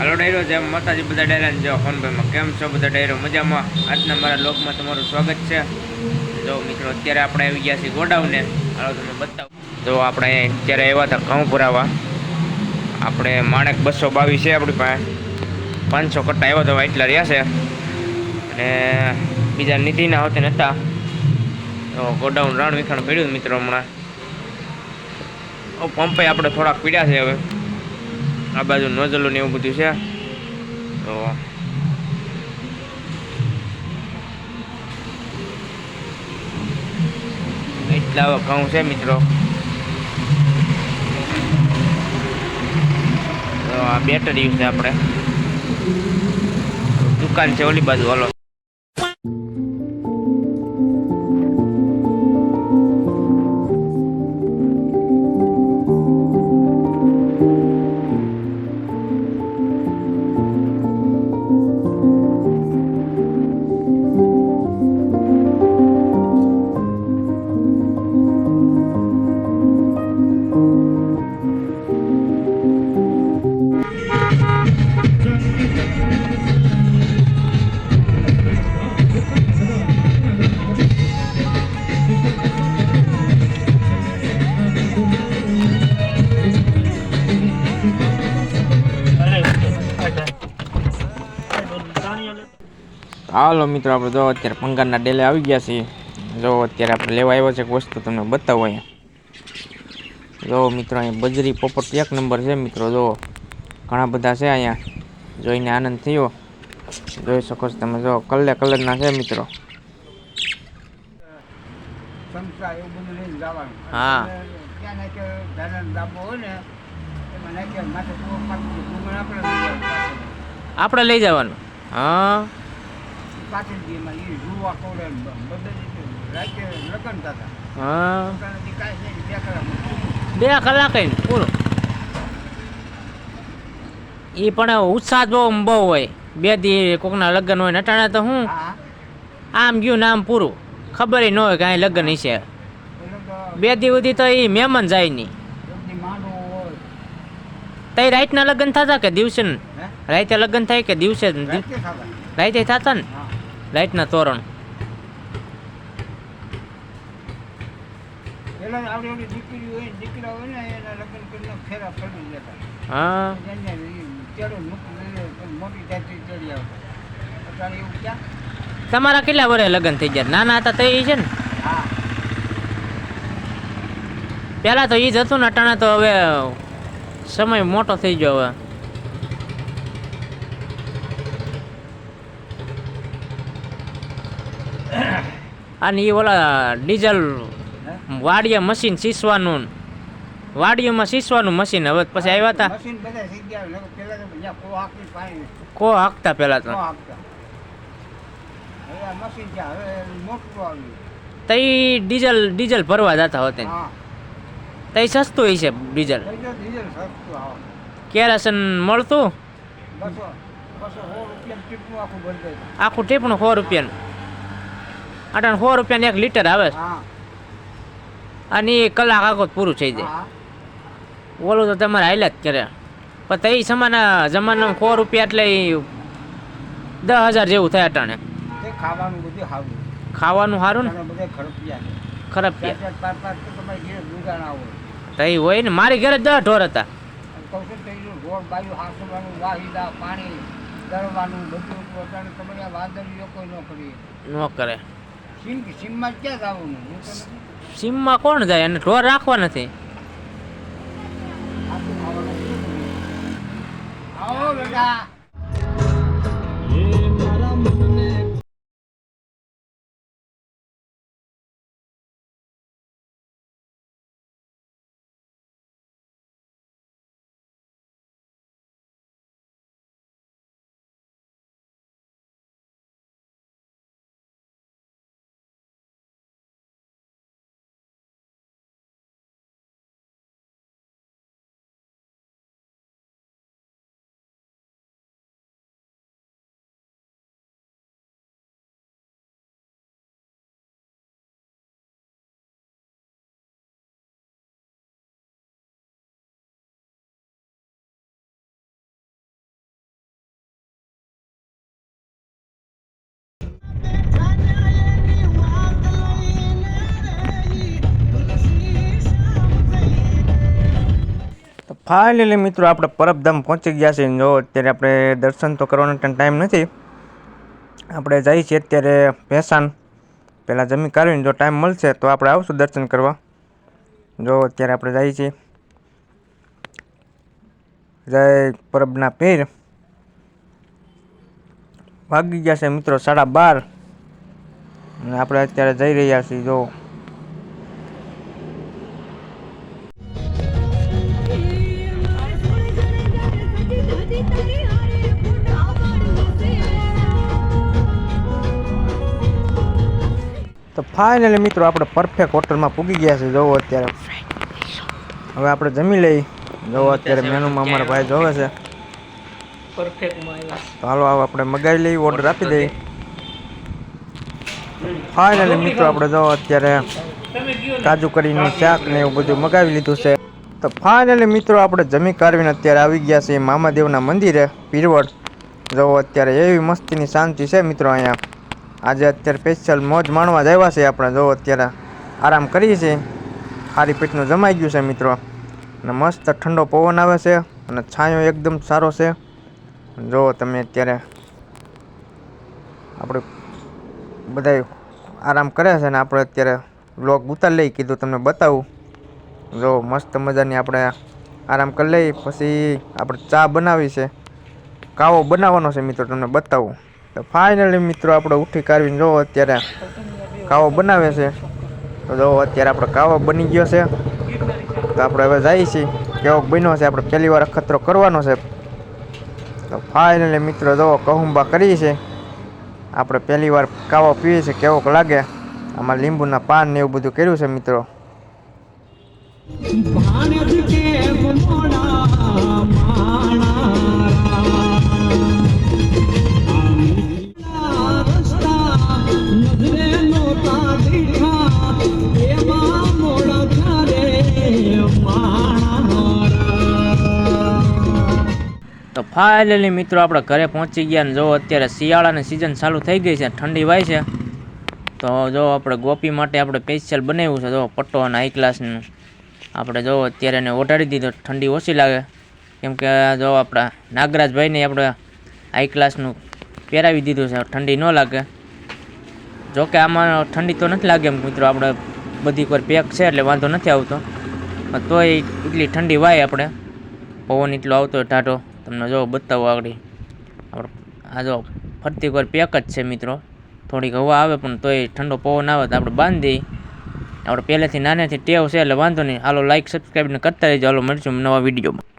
હાલો ડાયરો, જેમ માતાજી બધા ડાયરાને જો ફોનભાઈમાં કેમ છો બધા ડાયરો મજામાં? આજના મારા લોકમાં તમારું સ્વાગત છે. જો મિત્રો, અત્યારે આપણે આવી ગયા છીએ ગોડાઉને. હાલો તમે બતાવો. જો આપણે અત્યારે આવ્યા હતા ઘઉં ભરાવા. આપણે માણેક 222 છે આપણી પાસે. 500 કટ્ટા આવ્યા તો એટલા રહ્યા છે. અને બીજા નિધિના હોતે નહોતા. તો ગોડાઉન રાણ વિખાણ પડ્યું મિત્રો હમણાં. પંપે આપણે થોડાક પીડ્યા છે હવે. આ બાજુ નોઝલું ને એવું બધું છે. તો એટલા ઘઉં છે મિત્રો. તો આ બેટરી છે આપણે. દુકાન છે ઓલી બાજુ. હાલો. હાલો મિત્રો, આપણે જો અત્યારે ભંગારના ડેલે આવી ગયા છીએ. જો અત્યારે આપણે લેવા આવ્યો છે વસ્તુ તમને બતાવો અહીંયા. જો મિત્રો, અહીંયા બજરી પોપટ 1 નંબર છે મિત્રો. જો ઘણા બધા છે અહીંયા, જોઈને આનંદ થયો. જોઈ શકો છો તમે. જો કલરના છે મિત્રો. હા, આપણે લઈ જવાનું. હા, હા, 2 કલાક પૂરું. એ પણ ઉત્સાહ બહુ હોય. 2 દી કોકના લગ્ન હોય નટાણા તો હું આમ ગયું નામ પૂરું. ખબર ન હોય કે અહીં લગ્ન છે. 2 દી સુધી તો એ મહેમાન જાય નહીં. તઈ રાતના લગ્ન થતા કે દિવસે? રાતે લગ્ન થાય કે દિવસે? રાતે થતા ને રાતના તોરણ. હા, તમારા કેટલા વર્ષે લગ્ન થઈ ગયા? નાના હતા તો એ છે ને. પેલા તો એ જ હતું ને. અટાણા તો હવે સમય મોટો થઈ ગયો. હવે અને એ ઓલા ડીઝલ વાડિયા મશીન સીસવાનું, વાડીઓમાં સીસવાનું મશીન હવે પછી આવ્યા હતા. કો હાંકતા પેલા તો. તઈ ડીઝલ ભરવા જતા હોતે. તઈ સસ્તું હોય છે ડીઝલ. કેરાસન મળતું આખું ટીપણું 100 રૂપિયાનું. અટાણ 100 રૂપિયાનું 1 લીટર આવે. અને એ કલાક આખો પૂરું થઈ જાય. ઓલું તો તમારે હાલ્યા જ કરે. પણ તઈ સમાના જમાનામાં 100 રૂપિયા એટલે 10,000 જેવું થાય અટાણે. ખાવાનું સારું ને. ખરપિયા તઈ હોય ને. મારી ઘરે 10 ઢોર હતા. ન કરે. સીમમાં કોણ જાય? અને ઢોર રાખવા નથી. ફાઇનલી મિત્રો આપણે પરબધામ પહોંચી ગયા છીએ. જો અત્યારે આપણે દર્શન તો કરવાનો ટાઈમ નથી, આપણે જઈએ છીએ અત્યારે ભેસાણ. પહેલાં જમી કાઢીને જો ટાઈમ મળશે તો આપણે આવશું દર્શન કરવા. જો અત્યારે આપણે જઈએ છીએ. જય પરબના પીર. વાગી ગયા છે મિત્રો 12:30 અને આપણે અત્યારે જઈ રહ્યા છીએ. જો તો ફાઇનલી મિત્રો આપણે પરફેક્ટ હોટલમાં પૂગી ગયા છે. જોવો અત્યારે હવે આપણે જમી લઈ. જોવો અત્યારે મેનુમાં અમારા ભાઈ જોવે છે. તો હાલો આપણે મગાવી લઈએ, ઓર્ડર આપી દઈએ. ફાઇનલી મિત્રો આપણે જો અત્યારે કાજુ કરીનું શાક ને એવું બધું મગાવી લીધું છે. તો ફાઇનલી મિત્રો આપણે જમી કાઢવીને અત્યારે આવી ગયા છીએ મામાદેવના મંદિરે પીરવડ. જો અત્યારે એવી મસ્તીની શાંતિ છે મિત્રો અહીંયા. આજે અત્યારે સ્પેશિયલ મોજ માણવા જ આવ્યા છે આપણે. જો અત્યારે આરામ કરીએ છીએ, સારી પેટનું જમાઈ ગયું છે મિત્રો, અને મસ્ત ઠંડો પવન આવે છે અને છાંયો એકદમ સારો છે. જો તમે અત્યારે આપણે બધા આરામ કરે છે ને આપણે અત્યારે વ્લોગ ઉતારી લઈ, કીધું તમને બતાવું. જો મસ્ત મજાની આપણે આરામ કરી લઈ, પછી આપણે ચા બનાવી છે, કાવો બનાવવાનો છે મિત્રો, તમને બતાવું. તો ફાઇનલી મિત્રો આપણે ઉઠી કાઢવીને જો અત્યારે કાવો બનાવે છે. તો જો અત્યારે આપણે કાવો બની ગયો છે. તો આપણે હવે જઈએ છીએ, કેવો બન્યો છે, આપણે પહેલી વાર અખતરો કરવાનો છે. તો ફાઇનલી મિત્રો જો કહુંબા કરીએ છીએ, આપણે પહેલી વાર કાવો પીએ છીએ, કેવોક લાગે. આમાં લીંબુના પાન ને એવું બધું કર્યું છે મિત્રો. તો ફાઇનલી મિત્રો આપણે ઘરે પહોંચી ગયા ને જો અત્યારે શિયાળાની સિઝન ચાલુ થઈ ગઈ છે, ઠંડી વાય છે. તો જો આપણે ગોપી માટે આપણે સ્પેશિયલ બનાવ્યું છે. જો પટ્ટો અને હાઈ ક્લાસનું આપણે જો અત્યારે એને ઓઢાડી દીધો, ઠંડી ઓછી લાગે. કેમ કે જો આપણા નાગરાજભાઈને આપણે હાઈ ક્લાસનું પહેરાવી દીધું છે, ઠંડી ન લાગે. જોકે આમાં ઠંડી તો નથી લાગે એમ મિત્રો, આપણે બધી કોઈ પેક છે એટલે વાંધો નથી આવતો. તોય એટલી ઠંડી વાય, આપણે પવન એટલો આવતો હોય ટાઢો. તમને જો બતાવો આગળ આપણે આ જો ફરતી કોઈ પેક જ છે મિત્રો. થોડીક હવા આવે પણ તોય ઠંડો પવન આવે તો આપણે બાંધી દઈએ. આપણે પહેલેથી નાનેથી ટેવ છે એટલે વાંધો નહીં. હાલો લાઈક સબસ્ક્રાઈબ ને કરતા રહેજો. હાલો મળશું નવા વિડીયોમાં.